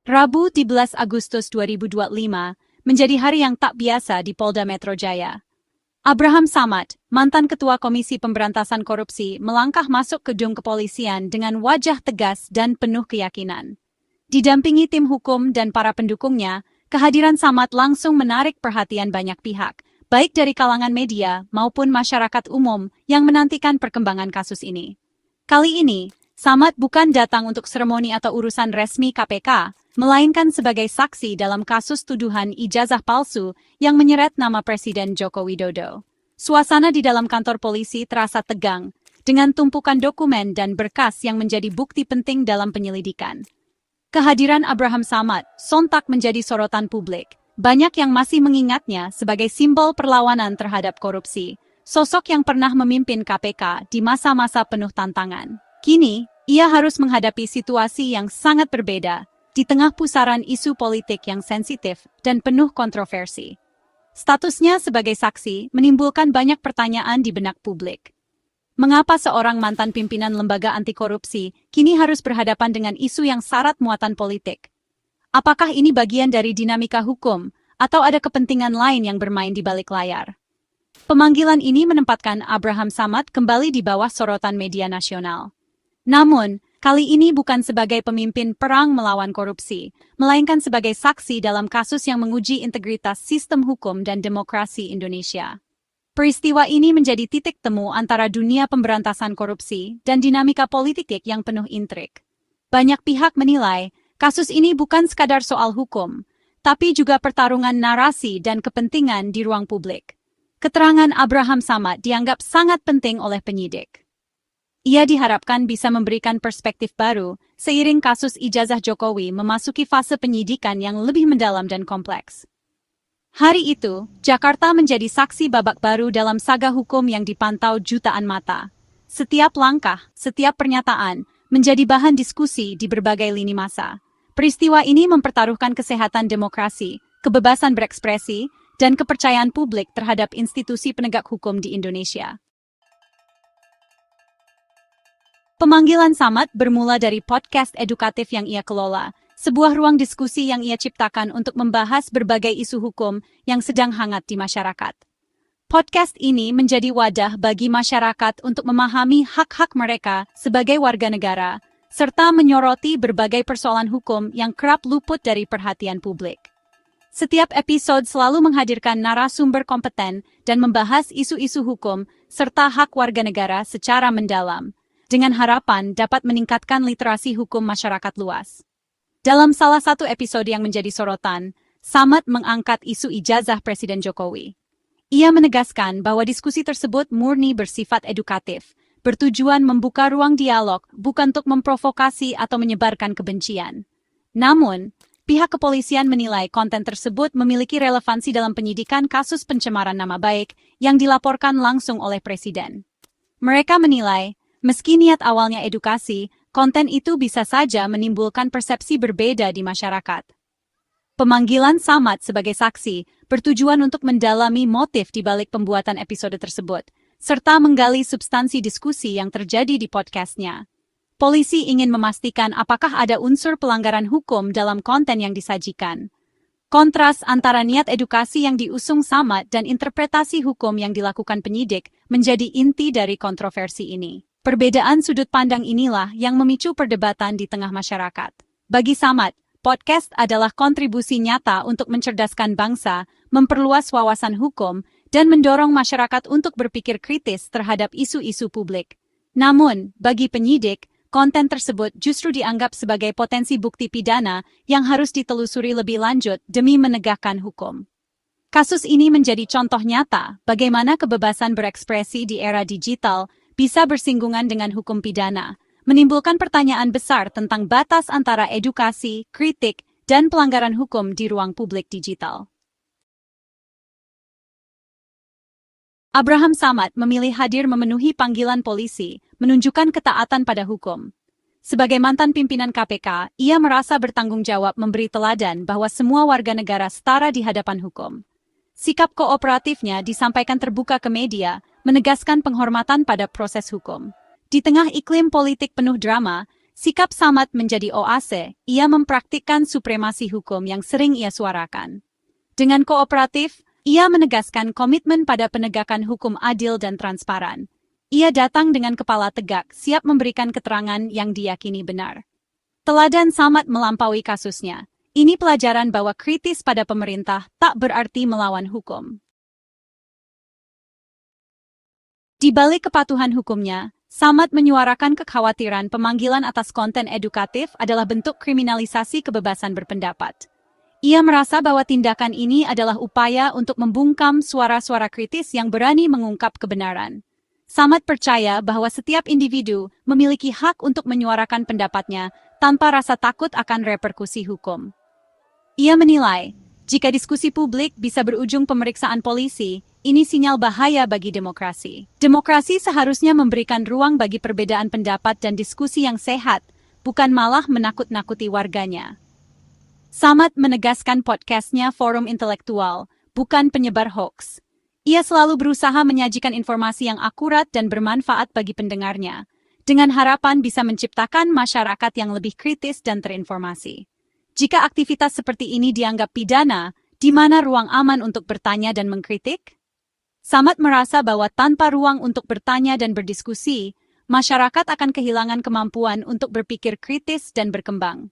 Rabu 13 Agustus 2025 menjadi hari yang tak biasa di Polda Metro Jaya. Abraham Samad, mantan Ketua Komisi Pemberantasan Korupsi, melangkah masuk ke gedung kepolisian dengan wajah tegas dan penuh keyakinan. Didampingi tim hukum dan para pendukungnya, kehadiran Samad langsung menarik perhatian banyak pihak, baik dari kalangan media maupun masyarakat umum yang menantikan perkembangan kasus ini. Kali ini, Samad bukan datang untuk seremoni atau urusan resmi KPK, melainkan sebagai saksi dalam kasus tuduhan ijazah palsu yang menyeret nama Presiden Joko Widodo. Suasana di dalam kantor polisi terasa tegang, dengan tumpukan dokumen dan berkas yang menjadi bukti penting dalam penyelidikan. Kehadiran Abraham Samad sontak menjadi sorotan publik. Banyak yang masih mengingatnya sebagai simbol perlawanan terhadap korupsi, sosok yang pernah memimpin KPK di masa-masa penuh tantangan. Kini, ia harus menghadapi situasi yang sangat berbeda, di tengah pusaran isu politik yang sensitif dan penuh kontroversi. Statusnya sebagai saksi menimbulkan banyak pertanyaan di benak publik. Mengapa seorang mantan pimpinan lembaga anti korupsi kini harus berhadapan dengan isu yang syarat muatan politik? Apakah ini bagian dari dinamika hukum, atau ada kepentingan lain yang bermain di balik layar? Pemanggilan ini menempatkan Abraham Samad kembali di bawah sorotan media nasional. Namun, kali ini bukan sebagai pemimpin perang melawan korupsi, melainkan sebagai saksi dalam kasus yang menguji integritas sistem hukum dan demokrasi Indonesia. Peristiwa ini menjadi titik temu antara dunia pemberantasan korupsi dan dinamika politik yang penuh intrik. Banyak pihak menilai, kasus ini bukan sekadar soal hukum, tapi juga pertarungan narasi dan kepentingan di ruang publik. Keterangan Abraham Samad dianggap sangat penting oleh penyidik. Ia diharapkan bisa memberikan perspektif baru seiring kasus ijazah Jokowi memasuki fase penyidikan yang lebih mendalam dan kompleks. Hari itu, Jakarta menjadi saksi babak baru dalam saga hukum yang dipantau jutaan mata. Setiap langkah, setiap pernyataan, menjadi bahan diskusi di berbagai lini masa. Peristiwa ini mempertaruhkan kesehatan demokrasi, kebebasan berekspresi, dan kepercayaan publik terhadap institusi penegak hukum di Indonesia. Pemanggilan Samad bermula dari podcast edukatif yang ia kelola, sebuah ruang diskusi yang ia ciptakan untuk membahas berbagai isu hukum yang sedang hangat di masyarakat. Podcast ini menjadi wadah bagi masyarakat untuk memahami hak-hak mereka sebagai warga negara, serta menyoroti berbagai persoalan hukum yang kerap luput dari perhatian publik. Setiap episode selalu menghadirkan narasumber kompeten dan membahas isu-isu hukum serta hak warga negara secara mendalam, dengan harapan dapat meningkatkan literasi hukum masyarakat luas. Dalam salah satu episode yang menjadi sorotan, Samad mengangkat isu ijazah Presiden Jokowi. Ia menegaskan bahwa diskusi tersebut murni bersifat edukatif, bertujuan membuka ruang dialog bukan untuk memprovokasi atau menyebarkan kebencian. Namun, pihak kepolisian menilai konten tersebut memiliki relevansi dalam penyidikan kasus pencemaran nama baik yang dilaporkan langsung oleh Presiden. Mereka menilai, meski niat awalnya edukasi, konten itu bisa saja menimbulkan persepsi berbeda di masyarakat. Pemanggilan Samad sebagai saksi bertujuan untuk mendalami motif di balik pembuatan episode tersebut, serta menggali substansi diskusi yang terjadi di podcastnya. Polisi ingin memastikan apakah ada unsur pelanggaran hukum dalam konten yang disajikan. Kontras antara niat edukasi yang diusung Samad dan interpretasi hukum yang dilakukan penyidik menjadi inti dari kontroversi ini. Perbedaan sudut pandang inilah yang memicu perdebatan di tengah masyarakat. Bagi Samad, podcast adalah kontribusi nyata untuk mencerdaskan bangsa, memperluas wawasan hukum, dan mendorong masyarakat untuk berpikir kritis terhadap isu-isu publik. Namun, bagi penyidik, konten tersebut justru dianggap sebagai potensi bukti pidana yang harus ditelusuri lebih lanjut demi menegakkan hukum. Kasus ini menjadi contoh nyata bagaimana kebebasan berekspresi di era digital bisa bersinggungan dengan hukum pidana, menimbulkan pertanyaan besar tentang batas antara edukasi, kritik, dan pelanggaran hukum di ruang publik digital. Abraham Samad memilih hadir memenuhi panggilan polisi, menunjukkan ketaatan pada hukum. Sebagai mantan pimpinan KPK, ia merasa bertanggung jawab memberi teladan bahwa semua warga negara setara di hadapan hukum. Sikap kooperatifnya disampaikan terbuka ke media, menegaskan penghormatan pada proses hukum. Di tengah iklim politik penuh drama, Sikap Samad menjadi oase, ia mempraktikkan supremasi hukum yang sering ia suarakan. Dengan kooperatif, ia menegaskan komitmen pada penegakan hukum adil dan transparan. Ia datang dengan kepala tegak, siap memberikan keterangan yang diyakini benar. Teladan Samad melampaui kasusnya. Ini pelajaran bahwa kritis pada pemerintah tak berarti melawan hukum. Di balik kepatuhan hukumnya, Samad menyuarakan kekhawatiran pemanggilan atas konten edukatif adalah bentuk kriminalisasi kebebasan berpendapat. Ia merasa bahwa tindakan ini adalah upaya untuk membungkam suara-suara kritis yang berani mengungkap kebenaran. Samad percaya bahwa setiap individu memiliki hak untuk menyuarakan pendapatnya tanpa rasa takut akan reperkusi hukum. Ia menilai, jika diskusi publik bisa berujung pemeriksaan polisi, ini sinyal bahaya bagi demokrasi. Demokrasi seharusnya memberikan ruang bagi perbedaan pendapat dan diskusi yang sehat, bukan malah menakut-nakuti warganya. Samad menegaskan podcastnya forum intelektual, bukan penyebar hoaks. Ia selalu berusaha menyajikan informasi yang akurat dan bermanfaat bagi pendengarnya, dengan harapan bisa menciptakan masyarakat yang lebih kritis dan terinformasi. Jika aktivitas seperti ini dianggap pidana, di mana ruang aman untuk bertanya dan mengkritik? Samad merasa bahwa tanpa ruang untuk bertanya dan berdiskusi, masyarakat akan kehilangan kemampuan untuk berpikir kritis dan berkembang.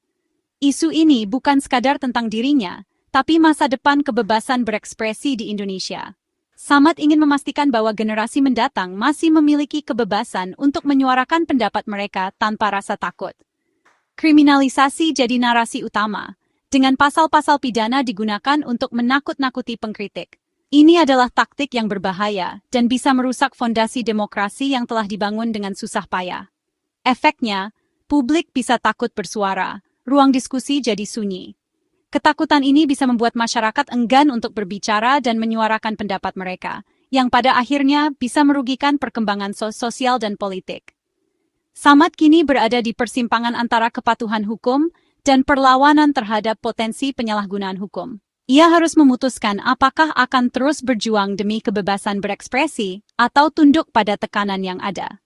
Isu ini bukan sekadar tentang dirinya, tapi masa depan kebebasan berekspresi di Indonesia. Samad ingin memastikan bahwa generasi mendatang masih memiliki kebebasan untuk menyuarakan pendapat mereka tanpa rasa takut. Kriminalisasi jadi narasi utama, dengan pasal-pasal pidana digunakan untuk menakut-nakuti pengkritik. Ini adalah taktik yang berbahaya dan bisa merusak fondasi demokrasi yang telah dibangun dengan susah payah. Efeknya, publik bisa takut bersuara, ruang diskusi jadi sunyi. Ketakutan ini bisa membuat masyarakat enggan untuk berbicara dan menyuarakan pendapat mereka, yang pada akhirnya bisa merugikan perkembangan sosial dan politik. Samad kini berada di persimpangan antara kepatuhan hukum dan perlawanan terhadap potensi penyalahgunaan hukum. Ia harus memutuskan apakah akan terus berjuang demi kebebasan berekspresi atau tunduk pada tekanan yang ada.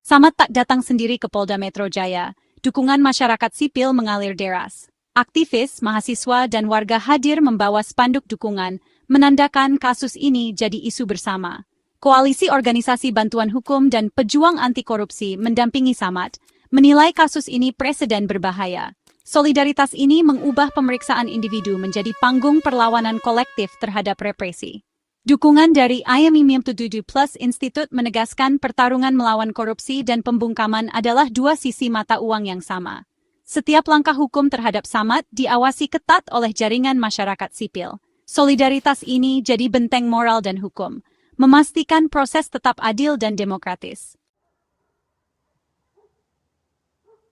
Samad tak datang sendiri ke Polda Metro Jaya. Dukungan masyarakat sipil mengalir deras. Aktivis, mahasiswa, dan warga hadir membawa spanduk dukungan, menandakan kasus ini jadi isu bersama. Koalisi Organisasi Bantuan Hukum dan Pejuang Anti Korupsi mendampingi Samad, menilai kasus ini presiden berbahaya. Solidaritas ini mengubah pemeriksaan individu menjadi panggung perlawanan kolektif terhadap represi. Dukungan dari IMM77 Plus Institute menegaskan pertarungan melawan korupsi dan pembungkaman adalah dua sisi mata uang yang sama. Setiap langkah hukum terhadap Samad diawasi ketat oleh jaringan masyarakat sipil. Solidaritas ini jadi benteng moral dan hukum, memastikan proses tetap adil dan demokratis.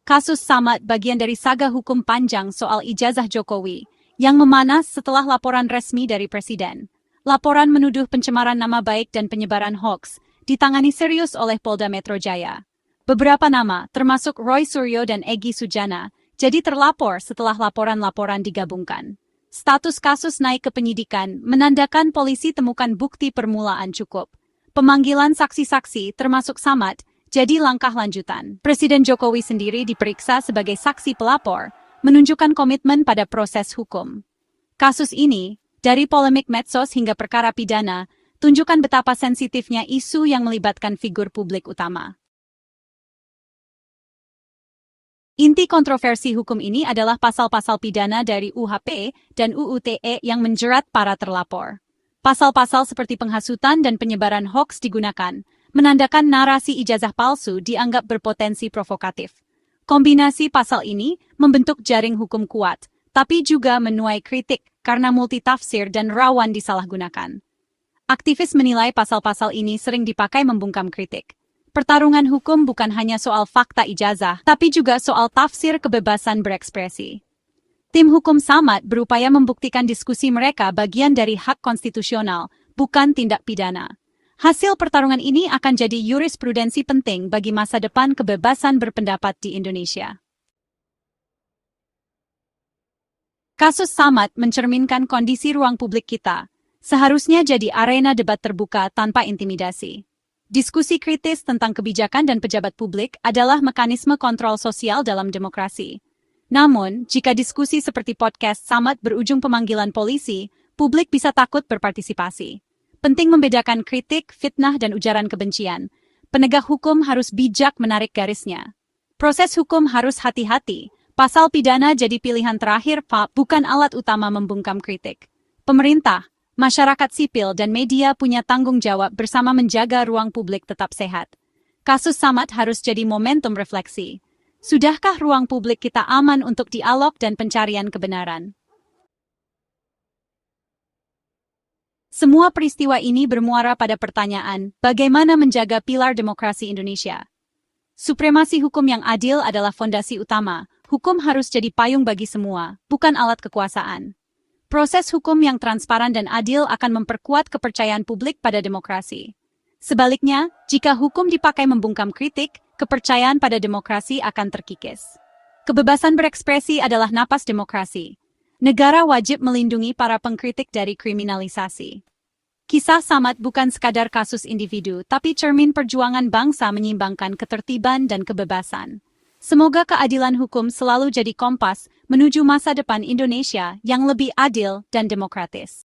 Kasus Samad bagian dari saga hukum panjang soal ijazah Jokowi, yang memanas setelah laporan resmi dari Presiden. Laporan menuduh pencemaran nama baik dan penyebaran hoaks ditangani serius oleh Polda Metro Jaya. Beberapa nama, termasuk Roy Suryo dan Egy Sujana, jadi terlapor setelah laporan-laporan digabungkan. Status kasus naik ke penyidikan menandakan polisi temukan bukti permulaan cukup. Pemanggilan saksi-saksi termasuk Samad jadi langkah lanjutan. Presiden Jokowi sendiri diperiksa sebagai saksi pelapor, menunjukkan komitmen pada proses hukum. Kasus ini, dari polemik medsos hingga perkara pidana, tunjukkan betapa sensitifnya isu yang melibatkan figur publik utama. Inti kontroversi hukum ini adalah pasal-pasal pidana dari UHP dan UU ITE yang menjerat para terlapor. Pasal-pasal seperti penghasutan dan penyebaran hoaks digunakan, menandakan narasi ijazah palsu dianggap berpotensi provokatif. Kombinasi pasal ini membentuk jaring hukum kuat, tapi juga menuai kritik karena multitafsir dan rawan disalahgunakan. Aktivis menilai pasal-pasal ini sering dipakai membungkam kritik. Pertarungan hukum bukan hanya soal fakta ijazah, tapi juga soal tafsir kebebasan berekspresi. Tim hukum Samad berupaya membuktikan diskusi mereka bagian dari hak konstitusional, bukan tindak pidana. Hasil pertarungan ini akan jadi jurisprudensi penting bagi masa depan kebebasan berpendapat di Indonesia. Kasus Samad mencerminkan kondisi ruang publik kita, seharusnya jadi arena debat terbuka tanpa intimidasi. Diskusi kritis tentang kebijakan dan pejabat publik adalah mekanisme kontrol sosial dalam demokrasi. Namun, jika diskusi seperti podcast Samad berujung pemanggilan polisi, publik bisa takut berpartisipasi. Penting membedakan kritik, fitnah, dan ujaran kebencian. Penegak hukum harus bijak menarik garisnya. Proses hukum harus hati-hati. Pasal pidana jadi pilihan terakhir, Pak, bukan alat utama membungkam kritik. Pemerintah, masyarakat sipil, dan media punya tanggung jawab bersama menjaga ruang publik tetap sehat. Kasus Samad harus jadi momentum refleksi. Sudahkah ruang publik kita aman untuk dialog dan pencarian kebenaran? Semua peristiwa ini bermuara pada pertanyaan, bagaimana menjaga pilar demokrasi Indonesia? Supremasi hukum yang adil adalah fondasi utama. Hukum harus jadi payung bagi semua, bukan alat kekuasaan. Proses hukum yang transparan dan adil akan memperkuat kepercayaan publik pada demokrasi. Sebaliknya, jika hukum dipakai membungkam kritik, kepercayaan pada demokrasi akan terkikis. Kebebasan berekspresi adalah napas demokrasi. Negara wajib melindungi para pengkritik dari kriminalisasi. Kisah Samad bukan sekadar kasus individu, tapi cermin perjuangan bangsa menyeimbangkan ketertiban dan kebebasan. Semoga keadilan hukum selalu jadi kompas menuju masa depan Indonesia yang lebih adil dan demokratis.